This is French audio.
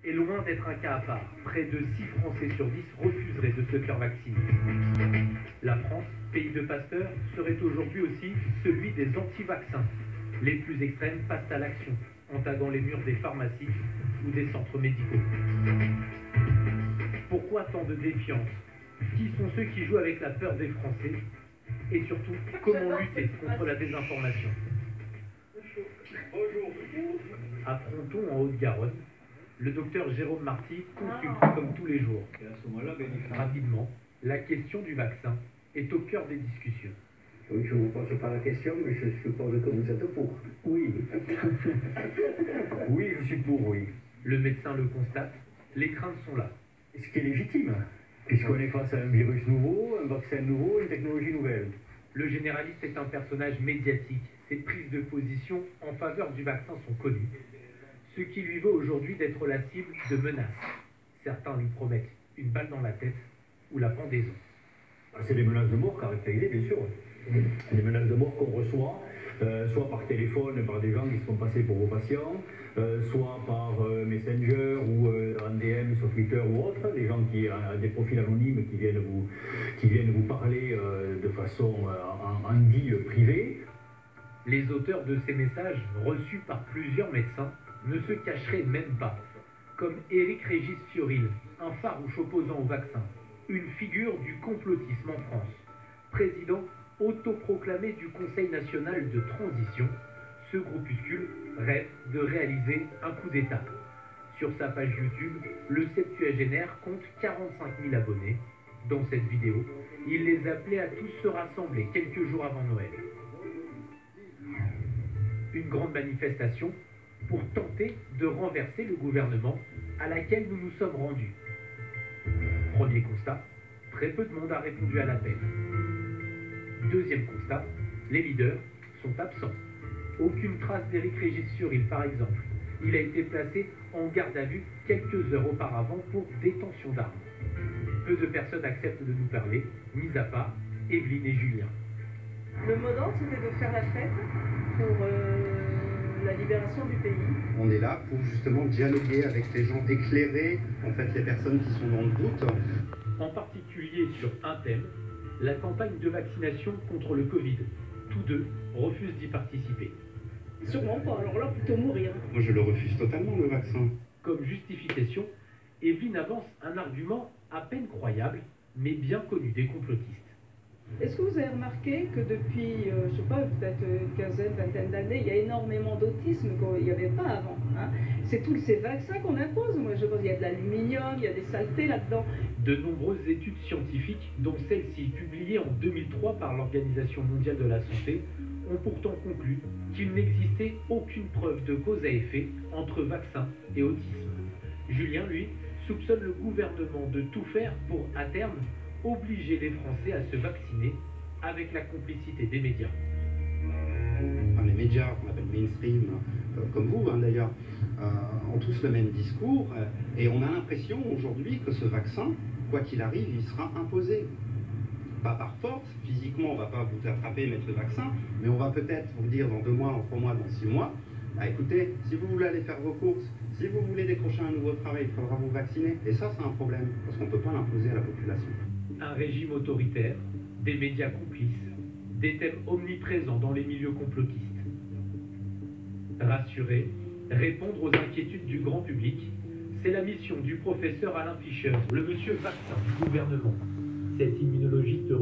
est loin d'être un cas à part. Près de 6 Français sur 10 refuseraient de se faire vacciner. La France, pays de Pasteur, serait aujourd'hui aussi celui des anti-vaccins. Les plus extrêmes passent à l'action, en taguant les murs des pharmacies ou des centres médicaux. Pourquoi tant de défiance? Qui sont ceux qui jouent avec la peur des Français? Et surtout, comment lutter contre la désinformation? Affrontons en Haute-Garonne. Le docteur Jérôme Marty consulte comme tous les jours. Rapidement, la question du vaccin est au cœur des discussions. Oui, je ne vous pose pas la question, mais je suppose que vous êtes pour. Oui. Oui, je suis pour, oui. Le médecin le constate, les craintes sont là. Ce qui est légitime, puisqu'on est face à un virus nouveau, un vaccin nouveau, une technologie nouvelle. Le généraliste est un personnage médiatique. Ses prises de position en faveur du vaccin sont connues. Ce qui lui vaut aujourd'hui d'être la cible de menaces. Certains lui promettent une balle dans la tête ou la pendaison. C'est des menaces de mort caractérisées, bien sûr. Des menaces de mort qu'on reçoit, soit par téléphone, par des gens qui se font passer pour vos patients, soit par Messenger ou en DM sur Twitter ou autre, des gens qui ont des profils anonymes qui viennent vous parler de façon en dit privé. Les auteurs de ces messages, reçus par plusieurs médecins, ne se cacheraient même pas. Comme Éric Régis Fioril, un farouche opposant au vaccin, une figure du complotisme en France, président autoproclamé du Conseil national de transition, ce groupuscule rêve de réaliser un coup d'État. Sur sa page YouTube, le septuagénaire compte 45 000 abonnés. Dans cette vidéo, il les appelait à tous se rassembler quelques jours avant Noël. Une grande manifestation pour tenter de renverser le gouvernement à laquelle nous nous sommes rendus. Premier constat, très peu de monde a répondu à l'appel. Deuxième constat, les leaders sont absents. Aucune trace d'Éric Régis Fioril, par exemple. Il a été placé en garde à vue quelques heures auparavant pour détention d'armes. Peu de personnes acceptent de nous parler, mis à part Evelyne et Julien. Le mot d'ordre, c'était de faire la fête pour la libération du pays. On est là pour justement dialoguer avec les gens, éclairer en fait les personnes qui sont dans le doute. En particulier sur un thème, la campagne de vaccination contre le Covid. Tous deux refusent d'y participer. Sûrement pas, alors là, plutôt mourir. Moi je le refuse totalement le vaccin. Comme justification, Evelyne avance un argument à peine croyable, mais bien connu des complotistes. Est-ce que vous avez remarqué que depuis, je ne sais pas, peut-être une quinzaine, vingtaine d'années, il y a énormément d'autisme qu'il n'y avait pas avant, hein? C'est tous ces vaccins qu'on impose. Moi, je pense qu'il y a de l'aluminium, il y a des saletés là-dedans. De nombreuses études scientifiques, dont celle-ci publiée en 2003 par l'Organisation mondiale de la santé, ont pourtant conclu qu'il n'existait aucune preuve de cause à effet entre vaccin et autisme. Julien, lui, soupçonne le gouvernement de tout faire pour, à terme, obliger les Français à se vacciner avec la complicité des médias. Les médias qu'on appelle mainstream, comme vous d'ailleurs, ont tous le même discours et on a l'impression aujourd'hui que ce vaccin, quoi qu'il arrive, il sera imposé. Pas par force, physiquement on ne va pas vous attraper et mettre le vaccin, mais on va peut-être vous dire dans 2 mois, en 3 mois, dans 6 mois, écoutez, si vous voulez aller faire vos courses, si vous voulez décrocher un nouveau travail, il faudra vous vacciner. Et ça, c'est un problème, parce qu'on ne peut pas l'imposer à la population. Un régime autoritaire, des médias complices, des thèmes omniprésents dans les milieux complotistes. Rassurer, répondre aux inquiétudes du grand public, c'est la mission du professeur Alain Fischer, le monsieur vaccin du gouvernement. Cet immunologiste